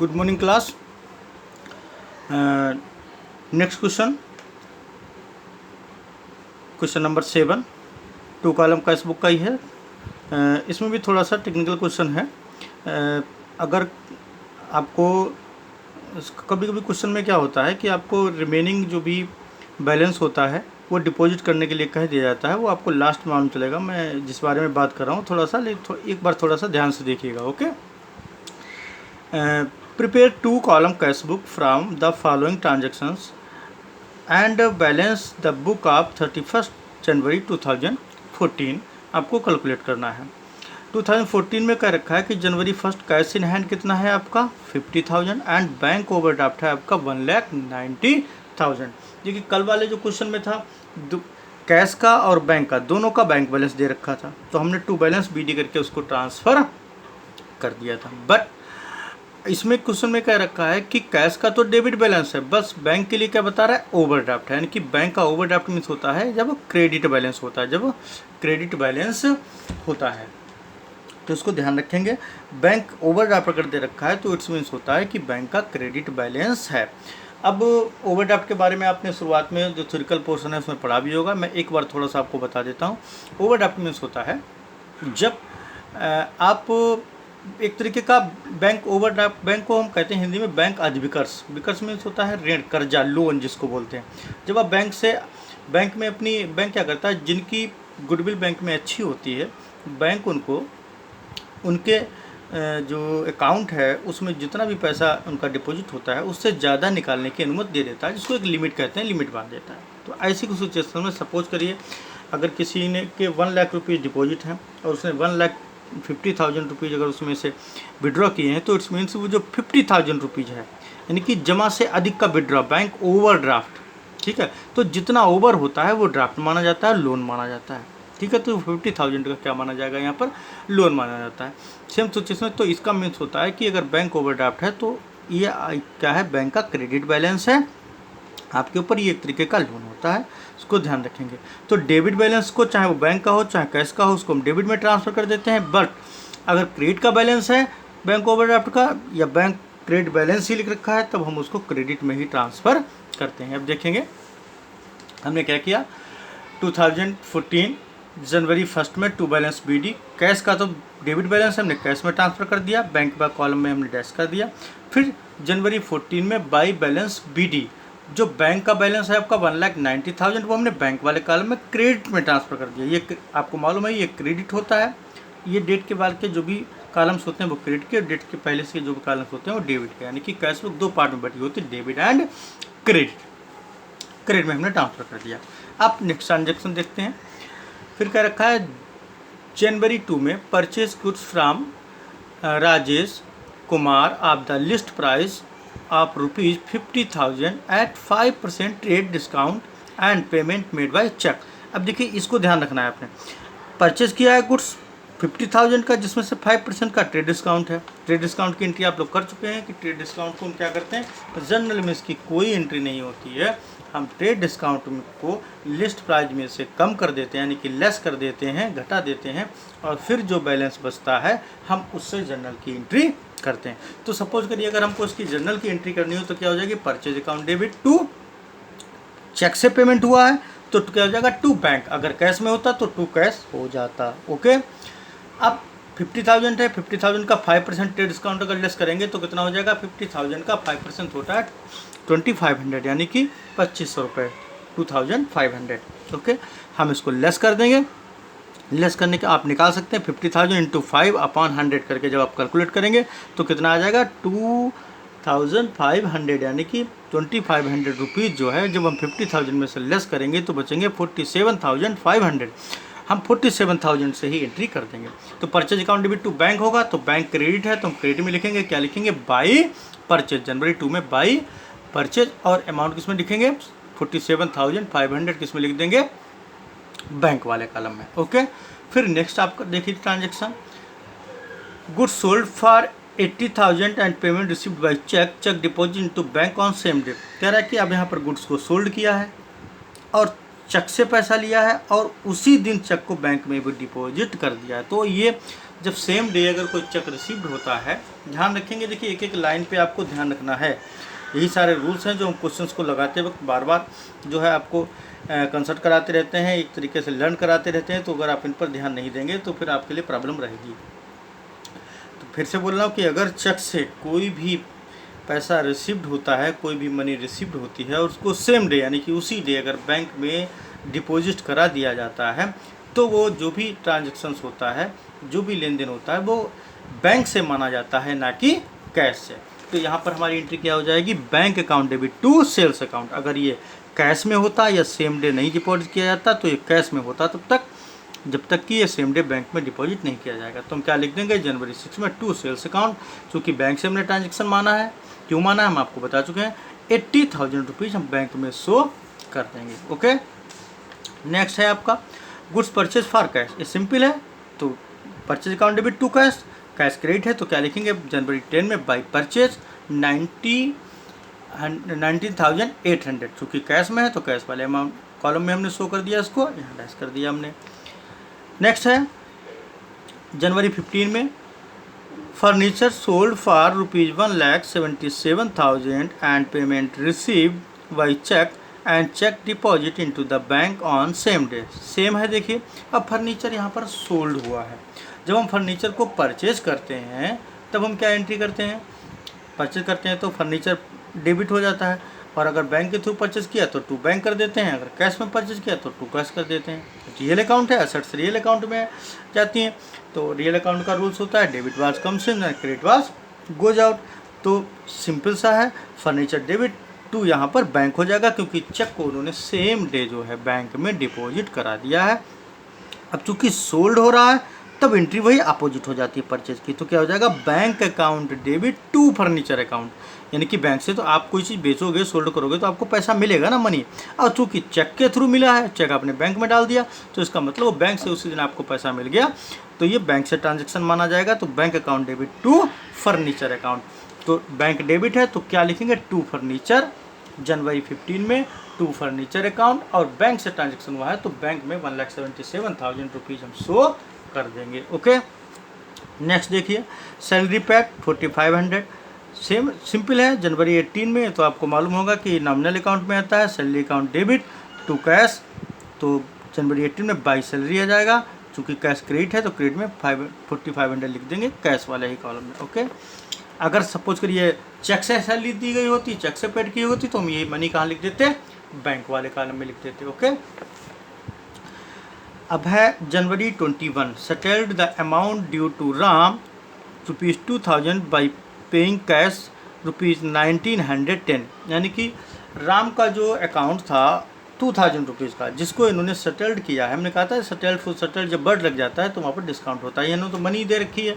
Good morning class. Next question, question number 7, 2 column का इस book का ही है। इसमें भी थोड़ा सा टेक्निकल क्वेश्चन है। अगर आपको कभी कभी क्वेश्चन में क्या होता है कि आपको रिमेनिंग जो भी बैलेंस होता है वो डिपॉजिट करने के लिए कह दिया जाता है, वो आपको लास्ट में मालूम चलेगा। मैं जिस बारे में बात कर रहा हूँ थोड़ा सा एक बार थोड़ा सा ध्यान से देखिएगा। Okay. Prepare 2 column cash book from the following transactions and balance the book of 31 जनवरी 2014। आपको कैलकुलेट करना है। 2014 में कह रखा है कि जनवरी 1 कैश इन हैंड कितना है आपका 50,000 एंड बैंक ओवरड्राफ्ट है आपका 1,90,000। देखिए कल वाले जो क्वेश्चन में था कैश का और बैंक का दोनों का बैंक बैलेंस दे रखा था, तो हमने टू बैलेंस बीडी करके उसको ट्रांसफ़र कर दिया था। बट इसमें क्वेश्चन में कह रखा है कि कैश का तो डेबिट बैलेंस है, बस बैंक के लिए क्या बता रहा है ओवरड्राफ्ट है। यानी कि बैंक का ओवरड्राफ्ट मीन्स होता है जब क्रेडिट बैलेंस होता है, जब क्रेडिट बैलेंस होता है तो इसको ध्यान रखेंगे। बैंक ओवरड्राफ्ट अगर दे रखा है तो इट्स मीन्स होता है कि बैंक का क्रेडिट बैलेंस है। अब ओवरड्राफ्ट के बारे में आपने शुरुआत में जो थ्योरिकल पोर्शन है उसमें पढ़ा भी होगा, मैं एक बार थोड़ा सा आपको बता देता हूँ। ओवरड्राफ्ट मीन्स होता है जब आप एक तरीके का बैंक ओवरड्राफ्ट, बैंक को हम कहते हैं हिंदी में बैंक अधिविकर्ष। विकर्ष मीन्स होता है ऋण, कर्जा, लोन जिसको बोलते हैं। जब आप बैंक में अपनी बैंक क्या करता है, जिनकी गुडविल बैंक में अच्छी होती है, बैंक उनको उनके जो अकाउंट है उसमें जितना भी पैसा उनका डिपॉजिट होता है उससे ज़्यादा निकालने की अनुमति दे देता है, जिसको एक लिमिट कहते हैं, लिमिट बांध देता है। तो ऐसी कुछ सिचुएशन में सपोज करिए अगर किसी ने के 1 लाख रुपीज़ डिपॉजिट हैं और उसने 1,50,000 रुपीज़ अगर उसमें से विड्रॉ किए हैं, तो इट्स मीन्स वो जो 50,000 रुपीज़ है यानी कि जमा से अधिक का विड्रॉ, बैंक ओवरड्राफ्ट, ठीक है। तो जितना ओवर होता है वो ड्राफ्ट माना जाता है, लोन माना जाता है, ठीक है। तो 50,000 का क्या माना जाएगा यहाँ पर, लोन माना जाता है। सेम सिचुएशन में तो इसका मीन्स होता है कि अगर बैंक ओवरड्राफ्ट है तो ये क्या है, बैंक का क्रेडिट बैलेंस है आपके ऊपर, ये एक तरीके का लोन होता है, इसको ध्यान रखेंगे। तो डेबिट बैलेंस को चाहे वो बैंक का हो चाहे कैश का हो उसको हम डेबिट में ट्रांसफ़र कर देते हैं। बट अगर क्रेडिट का बैलेंस है बैंक ओवरड्राफ्ट का या बैंक क्रेडिट बैलेंस ही लिख रखा है तब हम उसको क्रेडिट में ही ट्रांसफ़र करते हैं। अब देखेंगे हमने क्या किया, 2014 जनवरी 1 में टू बैलेंस बीडी, कैश का तो डेबिट बैलेंस हमने कैश में ट्रांसफ़र कर दिया, बैंक का कॉलम में हमने डैश कर दिया। फिर जनवरी 14 में बाई बैलेंस बीडी, जो बैंक का बैलेंस है आपका 1,90,000 वो हमने बैंक वाले कॉलम में क्रेडिट में ट्रांसफ़र कर दिया। ये आपको मालूम है ये क्रेडिट होता है, ये डेट के बाद के जो भी कॉलम्स होते हैं वो क्रेडिट के, डेट के पहले से जो भी कॉलम्स होते हैं वो डेबिट के। यानी कि कैश बुक 2 पार्ट में बटी होती है, डेबिट एंड क्रेडिट। क्रेडिट में हमने ट्रांसफ़र कर दिया। अब नेक्स्ट ट्रांजेक्शन देखते हैं। फिर क्या रखा है, जनवरी 2 में purchase goods from Rajesh Kumar of the list price of ₹50,000 at 5% trade discount and payment made by cheque. अब देखिए इसको ध्यान रखना है, आपने परचेज किया है गुड्स 50,000 का जिसमें से 5% का ट्रेड डिस्काउंट है। ट्रेड डिस्काउंट की एंट्री आप लोग कर चुके हैं कि ट्रेड डिस्काउंट को हम क्या करते हैं, जनरल में इसकी कोई एंट्री नहीं होती है, हम ट्रेड डिस्काउंट को लिस्ट प्राइस में से कम कर देते हैं, यानी कि लेस कर देते हैं, घटा देते हैं, और फिर जो बैलेंस बचता है हम उससे जनरल की एंट्री करते हैं। तो सपोज करिए अगर हमको इसकी जनरल की एंट्री करनी हो तो क्या हो जाएगी, purchase account debit to, cheque से पेमेंट हुआ है तो क्या हो जाएगा, टू बैंक। अगर कैश में होता तो टू कैश हो जाता। ओके। अब 50,000 है, 50,000 का 5% ट्रेड डिस्काउंट अगर लेस करेंगे तो कितना हो जाएगा, 50,000 का 5% होता है 2,500 यानी कि 2,500 रुपये, 2,500। ओके। हम इसको लेस कर देंगे, लेस करने के आप निकाल सकते हैं 50,000 इंटू 5/100 करके जब आप कैलकुलेट करेंगे तो कितना आ जाएगा 2,500 यानी कि 2,500 रुपीज़ जो है जब हम 50,000 में से लेस करेंगे तो बचेंगे 47,500। हम 47,000 से ही एंट्री कर देंगे। तो purchase account debit to bank होगा तो बैंक क्रेडिट है तो हम क्रेडिट में लिखेंगे, क्या लिखेंगे, बाई परचेज। जनवरी 2 में बाई परचेज, और अमाउंट किस में लिखेंगे 47,500 किस में लिख देंगे, बैंक वाले कॉलम में। ओके। फिर नेक्स्ट आपका देखिए transaction, goods sold for 80,000 and payment received by cheque, cheque deposit into bank on same day. कह रहा है कि अब यहाँ पर गुड्स को सोल्ड किया है और चेक से पैसा लिया है और उसी दिन चेक को बैंक में भी डिपॉजिट कर दिया है। तो ये जब सेम डे अगर कोई चेक रिसीव्ड होता है, ध्यान रखेंगे, देखिए एक एक लाइन पे आपको ध्यान रखना है। यही सारे रूल्स हैं जो हम क्वेश्चंस को लगाते वक्त बार बार जो है आपको कंसल्ट कराते रहते हैं, एक तरीके से लर्न कराते रहते हैं। तो अगर आप इन पर ध्यान नहीं देंगे तो फिर आपके लिए प्रॉब्लम रहेगी। तो फिर से बोल रहा हूँ कि अगर चेक से कोई भी पैसा रिसीव्ड होता है, कोई भी मनी रिसीव्ड होती है और उसको सेम डे यानी कि उसी डे अगर बैंक में डिपॉजिट करा दिया जाता है, तो वो जो भी ट्रांजैक्शंस होता है, जो भी लेन देन होता है, वो बैंक से माना जाता है, ना कि कैश से। तो यहाँ पर हमारी एंट्री क्या हो जाएगी, bank account debit to sales account. अगर ये कैश में होता या सेम डे नहीं डिपॉजिट किया जाता तो ये कैश में होता तब तक, जब तक कि ये सेम डे बैंक में डिपॉजिट नहीं किया जाएगा। तो हम क्या लिख देंगे, जनवरी 6 में टू सेल्स अकाउंट, क्योंकि बैंक से हमने ट्रांजेक्शन माना है। क्यों माना है हम आपको बता चुके हैं। 80,000 रुपीज़ हम बैंक में शो कर देंगे। ओके, नेक्स्ट है आपका गुड्स परचेज फॉर कैश। ये सिंपल है, तो purchase account debit to cash, cash credit है तो क्या लिखेंगे, जनवरी 10 में बाई परचेज 19,800, चूँकि कैश में है तो कैश वाले अमाउंट कॉलम में हमने शो कर दिया, इसको यहाँ डैश कर दिया हमने। नेक्स्ट है जनवरी 15 में furniture sold for ₹1,77,000 and payment received by cheque and cheque deposit into the bank on same day. Same है, देखिए अब फर्नीचर यहाँ पर सोल्ड हुआ है। जब हम फर्नीचर को परचेज करते हैं तब हम क्या एंट्री करते हैं, परचेज करते हैं तो फर्नीचर डेबिट हो जाता है, और अगर बैंक के थ्रू परचेज किया तो टू बैंक कर देते हैं, अगर कैश में परचेज किया तो टू कैश कर देते हैं। रियल अकाउंट है, असेट्स रियल अकाउंट में जाती हैं। तो रियल अकाउंट का रूल्स होता है debit was comes in and credit was goes out. तो सिंपल सा है, फर्नीचर डेबिट टू यहाँ पर बैंक हो जाएगा, क्योंकि चेक को उन्होंने सेम डे जो है बैंक में डिपॉजिट करा दिया है। अब चूंकि सोल्ड हो रहा है तब एंट्री वही अपोजिट हो जाती है परचेज की, तो क्या हो जाएगा, bank account debit to furniture account. यानी कि बैंक से तो आप कोई चीज़ बेचोगे, सोल्ड करोगे तो आपको पैसा मिलेगा ना, मनी। और चूँकि चेक के थ्रू मिला है, चेक आपने बैंक में डाल दिया, तो इसका मतलब वो बैंक से उसी दिन आपको पैसा मिल गया, तो ये बैंक से ट्रांजेक्शन माना जाएगा। तो bank account debit to furniture account, तो बैंक डेबिट है तो क्या लिखेंगे, टू फर्नीचर, जनवरी 15 में टू फर्नीचर अकाउंट, और बैंक से ट्रांजेक्शन हुआ है तो बैंक में 1,77,000 रुपीज़ हम शो कर देंगे। ओके, नेक्स्ट देखिए सैलरी पैक 4,500, सेम सिंपल है, जनवरी 18 में तो आपको मालूम होगा कि नॉमिनल अकाउंट में आता है, salary account debit to cash, तो जनवरी 18 में बाई सैलरी आ जाएगा, चूँकि कैश क्रेडिट है तो क्रेडिट में 4,500 लिख देंगे कैश वाले ही कॉलम में। ओके, अगर सपोज करिए चेक से सैलरी दी गई होती, चेक से पेड की होती, तो हम ये मनी कहाँ लिख देते, बैंक वाले कॉलम में लिख देते। ओके, अब है जनवरी 21, settled the amount due to Ram ₹2,000 by paying cash ₹1,910, यानी कि राम का जो अकाउंट था 2,000 रुपीज़ का, जिसको इन्होंने सेटल्ड किया है। हमने कहा था सेटल्ड फुल सेटल्ड जब वर्ड लग जाता है तो वहाँ पर डिस्काउंट होता है। इन्होंने तो मनी दे रखी है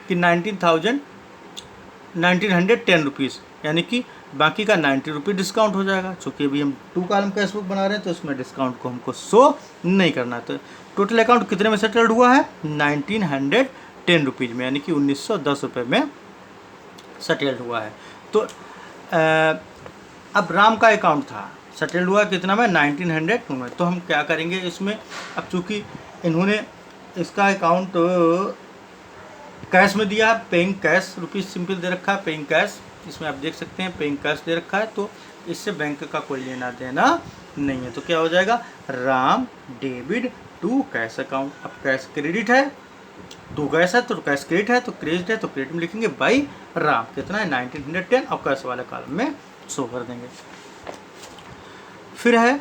कि 19,910 रुपीज़, यानी कि बाकी का 90 रुपये डिस्काउंट हो जाएगा। चूँकि अभी हम टू कॉलम कैश बुक बना रहे हैं तो उसमें डिस्काउंट को हमको शो नहीं करना। तो टोटल अकाउंट कितने में सेटल्ड हुआ है, 1,910 रुपीज़ में, यानी कि 1,910 रुपये में सेटल्ड हुआ है। तो अब राम का अकाउंट था, सेटल्ड हुआ कितना में, 1,900 में। तो हम क्या करेंगे इसमें, अब चूँकि इन्होंने इसका अकाउंट कैश में दिया, paying cash rupees simple they रखा है, पेइंग कैश, इसमें आप देख सकते हैं पेइंग कैश दे रखा है, तो इससे बैंक का कोई लेना देना नहीं है। तो क्या हो जाएगा, Ram debit to cash account. अब कैश क्रेडिट है, टू कैश है तो कैश क्रेडिट है, तो क्रेडिट है तो क्रेडिट में लिखेंगे बाई राम, कितना है 1,910, और कैश वाले कॉलम में शो कर देंगे। फिर है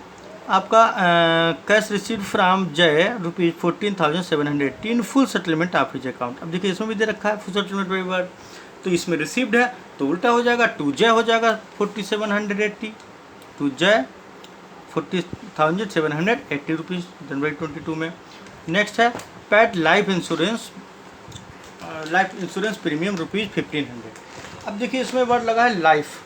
आपका कैश रिसीव्ड फ्रॉम जय ₹14,718 full settlement of his account. अब देखिए इसमें भी दे रखा है फुल सेटलमेंट बाई वर्ड, तो इसमें रिसीव्ड है तो उल्टा हो जाएगा, टू जय हो जाएगा 4,780, टू जय 40,780 रुपीज़ जनवरी 22 में। नेक्स्ट है पेड लाइफ इंश्योरेंस प्रीमियम ₹1,500। अब देखिए इसमें वर्ड लगा है लाइफ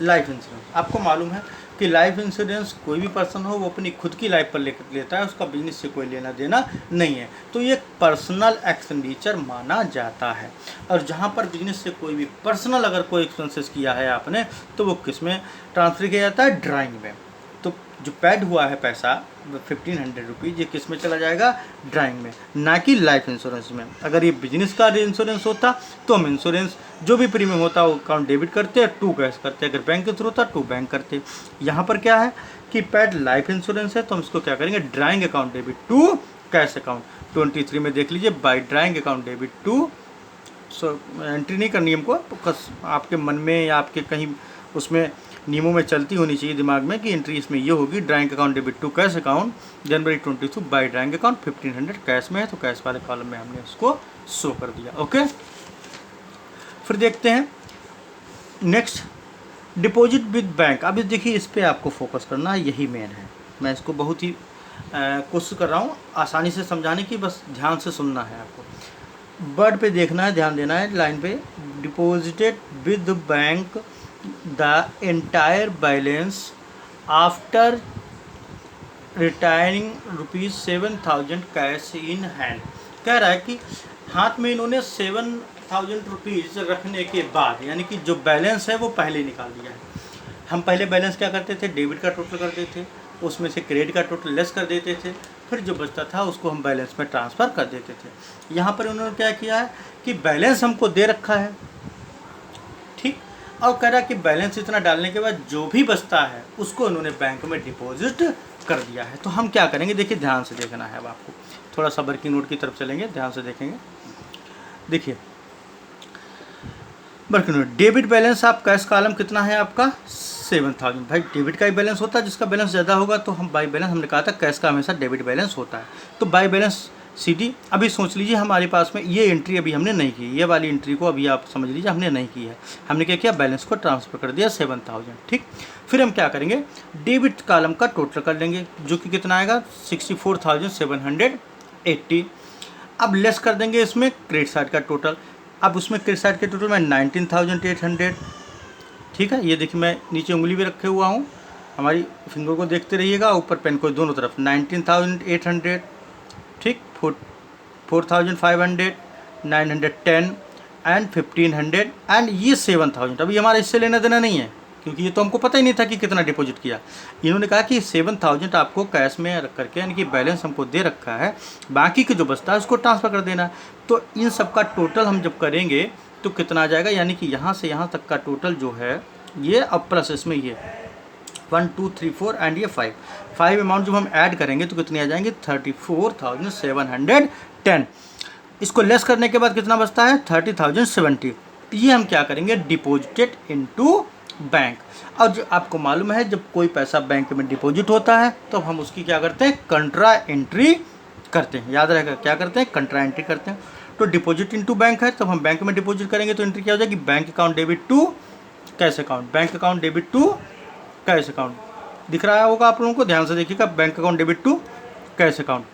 इंश्योरेंस। आपको मालूम है कि लाइफ इंश्योरेंस कोई भी पर्सन हो वो अपनी खुद की लाइफ पर लेता है, उसका बिजनेस से कोई लेना देना नहीं है, तो ये पर्सनल एक्सपेंडिचर माना जाता है। और जहाँ पर बिजनेस से कोई भी पर्सनल अगर कोई एक्सपेंसेस किया है आपने, तो वो किस में ट्रांसफर किया जाता है, ड्राइंग में। तो जो पैड हुआ है पैसा 1500 रुपीज़, ये किस में चला जाएगा, ड्राइंग में, ना कि लाइफ इंश्योरेंस में। अगर ये बिजनेस का इंश्योरेंस होता तो हम इंश्योरेंस जो भी प्रीमियम होता वो अकाउंट डेबिट करते, टू कैश करते, अगर बैंक के थ्रू होता टू बैंक करते। यहाँ पर क्या है कि पैड लाइफ इंश्योरेंस है तो हम इसको क्या करेंगे, drawing account debit to cash account. 23 में देख लीजिए, by drawing account debit to, entry नहीं करनी हमको, आपके मन में या आपके कहीं उसमें नियमों में चलती होनी चाहिए दिमाग में कि एंट्री इसमें ये होगी, drawing account debit to cash account January 22 by drawing account 1500 cash में है, तो कैश वाले कॉलम में हमने उसको शो कर दिया। ओके, फिर देखते हैं नेक्स्ट, डिपॉजिट विद बैंक। अब देखिए इस पर आपको फोकस करना है, यही मेन है। मैं इसको बहुत ही कोशिश कर रहा हूँ आसानी से समझाने की, बस ध्यान से सुनना है आपको, वर्ड पे देखना है, ध्यान देना है लाइन पे। Deposited with bank the entire balance after retiring ₹7,000 cash in hand. कह रहा है कि हाथ में इन्होंने 7,000 रुपीज़ रखने के बाद, यानी कि जो बैलेंस है वो पहले निकाल दिया है। हम पहले बैलेंस क्या करते थे, डेबिट का टोटल करते थे, उसमें से क्रेडिट का टोटल लेस कर देते थे, फिर जो बचता था उसको हम बैलेंस में ट्रांसफ़र कर देते थे। यहाँ पर उन्होंने क्या किया है कि बैलेंस हमको दे रखा है, ठीक, और कह रहा है कि बैलेंस इतना डालने के बाद जो भी बचता है उसको उन्होंने बैंक में डिपॉजिट कर दिया है। तो हम क्या करेंगे, देखिए ध्यान से देखना है, अब आपको थोड़ा सा वर्किंग नोट की तरफ चलेंगे, ध्यान से देखेंगे। देखिए वर्किंग नोट, डेबिट बैलेंस आप कैश कॉलम कितना है आपका 7,000। भाई डेबिट का ही बैलेंस होता है, जिसका बैलेंस ज़्यादा होगा तो हम बाई बैलेंस, हमने कहा था कैश का हमेशा डेबिट बैलेंस होता है, तो बाई बैलेंस CD। अभी सोच लीजिए हमारे पास में ये एंट्री अभी हमने नहीं की, ये वाली एंट्री को अभी आप समझ लीजिए हमने नहीं की है। हमने क्या किया, बैलेंस को ट्रांसफ़र कर दिया 7,000, ठीक। फिर हम क्या करेंगे, डेबिट कॉलम का टोटल कर लेंगे, जो कि कितना आएगा 64,780। अब लेस कर देंगे इसमें क्रेडिट साइड का टोटल। अब उसमें क्रेडिट साइड के टोटल में 19,800, ठीक है। ये देखिए मैं नीचे उंगली भी रखे हुआ हूँ, हमारी फिंगर को देखते रहिएगा, ऊपर पेन को दोनों तरफ 19,800, ठीक, 4,500, 910 एंड 1,500 एंड ये 7,000। अभी हमारा इससे लेना देना नहीं है, क्योंकि ये तो हमको पता ही नहीं था कि कितना डिपॉजिट किया। इन्होंने कहा कि 7,000 आपको कैश में रख करके, यानी कि बैलेंस हमको दे रखा है, बाकी के जो बचता है उसको ट्रांसफ़र कर देना है। तो इन सब का टोटल हम जब करेंगे तो कितना आ जाएगा, यानी कि यहाँ से यहाँ तक का टोटल जो है ये, अब प्लस इसमें ये 1 2 3 4 एंड ये 5 अमाउंट जब हम ऐड करेंगे तो कितनी आ जाएंगे 34,710। इसको लेस करने के बाद कितना बचता है 30,070। ये हम क्या करेंगे, डिपॉजिटेड इनटू बैंक। और जो आपको मालूम है जब कोई पैसा बैंक में डिपॉजिट होता है तो हम उसकी क्या करते हैं, कंट्रा एंट्री करते हैं। याद रहेगा क्या करते हैं, कंट्रा एंट्री करते हैं। तो डिपॉजिट इनटू बैंक है, तब हम बैंक में डिपॉजिट करेंगे तो एंट्री क्या हो जाएगी, bank account debit to cash account, bank account debit to cash account. दिख रहा होगा आप लोगों को, ध्यान से देखिएगा, bank account debit to cash account.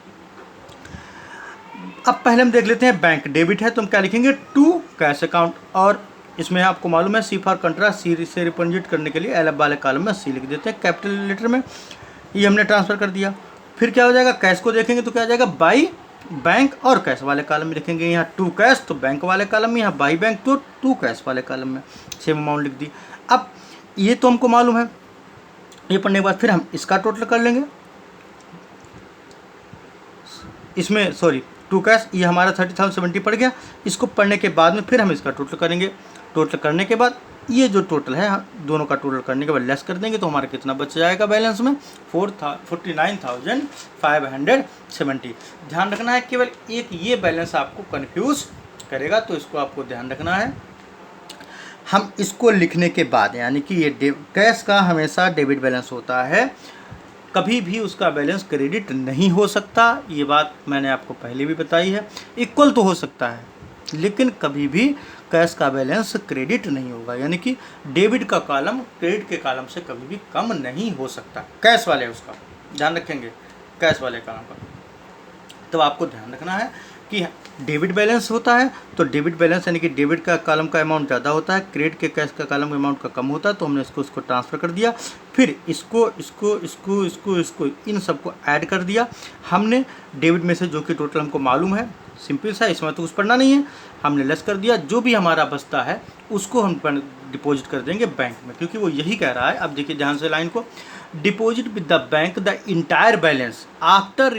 अब पहले हम देख लेते हैं बैंक डेबिट है तो हम क्या लिखेंगे, टू कैश अकाउंट, और इसमें आपको मालूम है सी फॉर कंट्रा, सी से रिप्रेजेंट करने के लिए एल वाले कॉलम में सी लिख देते हैं कैपिटल लेटर में। ये हमने ट्रांसफ़र कर दिया। फिर क्या हो जाएगा, कैश को देखेंगे तो क्या हो जाएगा, बाई बैंक, और कैश वाले कॉलम में लिखेंगे यहाँ टू कैश तो बैंक वाले कॉलम में, यहाँ बाई बैंक तो टू कैश वाले कॉलम में सेम अमाउंट लिख दी। अब ये तो हमको मालूम है, ये पढ़ने के बाद फिर हम इसका टोटल कर लेंगे। इसमें सॉरी टू कैश ये हमारा 30,070 पड़ गया। इसको पढ़ने के बाद में फिर हम इसका टोटल करेंगे। टोटल करने के बाद ये जो टोटल है दोनों का टोटल करने के बाद लेस कर देंगे तो हमारा कितना बच जाएगा बैलेंस में 49,570। ध्यान रखना है, केवल एक ये बैलेंस आपको कंफ्यूज करेगा तो इसको आपको ध्यान रखना है। हम इसको लिखने के बाद, यानी कि ये कैश का हमेशा डेबिट बैलेंस होता है, कभी भी उसका बैलेंस क्रेडिट नहीं हो सकता। ये बात मैंने आपको पहले भी बताई है। इक्वल तो हो सकता है लेकिन कभी भी कैश का बैलेंस क्रेडिट नहीं होगा, यानी कि डेबिट का कॉलम क्रेडिट के कॉलम से कभी भी कम नहीं हो सकता। कैश वाले उसका ध्यान रखेंगे, कैश वाले कॉलम का। तो आपको ध्यान रखना है कि डेबिट बैलेंस होता है तो डेबिट बैलेंस यानी कि डेबिट का कॉलम का अमाउंट ज़्यादा होता है, क्रेडिट के कैश का कॉलम अमाउंट का कम होता है। तो हमने इसको ट्रांसफ़र कर दिया, फिर इसको इन सबको ऐड कर दिया हमने डेबिट में से, जो कि टोटल हमको मालूम है, सिंपल सा, इसमें तो कुछ पढ़ना नहीं है, हमने लेस कर दिया। जो भी हमारा बचता है उसको हम डिपॉजिट कर देंगे बैंक में, क्योंकि वो यही कह रहा है। अब देखिए ध्यान से लाइन को, deposit with the bank the entire balance after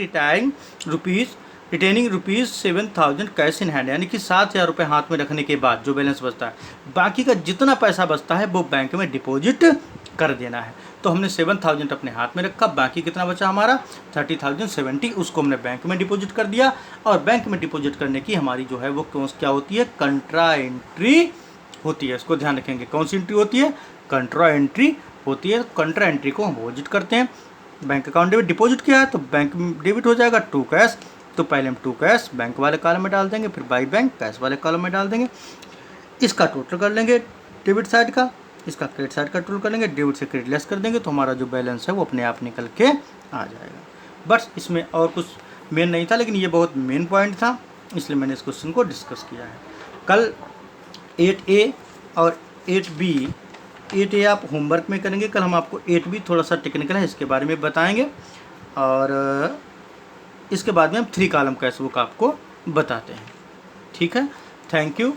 retaining rupees 7,000 cash in hand, यानी कि 7,000 रुपये हाथ में रखने के बाद जो बैलेंस बचता है, बाकी का जितना पैसा बचता है वो बैंक में डिपॉजिट कर देना है। तो हमने 7,000 अपने हाथ में रखा, बाकी कितना बचा हमारा 30,070, उसको हमने बैंक में डिपॉजिट कर दिया। और बैंक में डिपॉजिट करने की हमारी जो है वो क्या होती है, कंट्रा एंट्री होती है। इसको ध्यान रखेंगे, कौन सी एंट्री होती है, कंट्रा एंट्री होती है। कंट्रा एंट्री को हम डिपॉजिट करते हैं। बैंक अकाउंट में डिपॉजिट किया है तो बैंक में डेबिट हो जाएगा टू कैश, तो पहले हम टू कैश बैंक वाले कॉलम में डाल देंगे, फिर बाई बैंक कैश वाले कॉलम में डाल देंगे। इसका टोटल कर लेंगे डेबिट साइड का, इसका क्रेडिट साइड का टोटल कर लेंगे, डेबिट से क्रेडिट लेस कर देंगे, तो हमारा जो बैलेंस है वो अपने आप निकल के आ जाएगा। बस इसमें और कुछ मेन नहीं था, लेकिन ये बहुत मेन पॉइंट था, इसलिए मैंने इस क्वेश्चन को डिस्कस किया है। कल 8A और 8B, 8A आप होमवर्क में करेंगे, कल हम आपको 8B थोड़ा सा टेक्निकल है इसके बारे में बताएंगे, और इसके बाद में हम 3 कॉलम कैश बुक आपको बताते हैं। ठीक है, थैंक यू।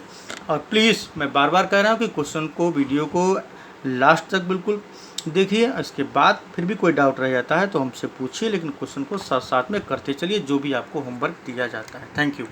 और प्लीज़ मैं बार बार कह रहा हूँ कि क्वेश्चन को, वीडियो को लास्ट तक बिल्कुल देखिए। इसके बाद फिर भी कोई डाउट रह जाता है तो हमसे पूछिए, लेकिन क्वेश्चन को साथ साथ में करते चलिए जो भी आपको होमवर्क दिया जाता है। Thank you.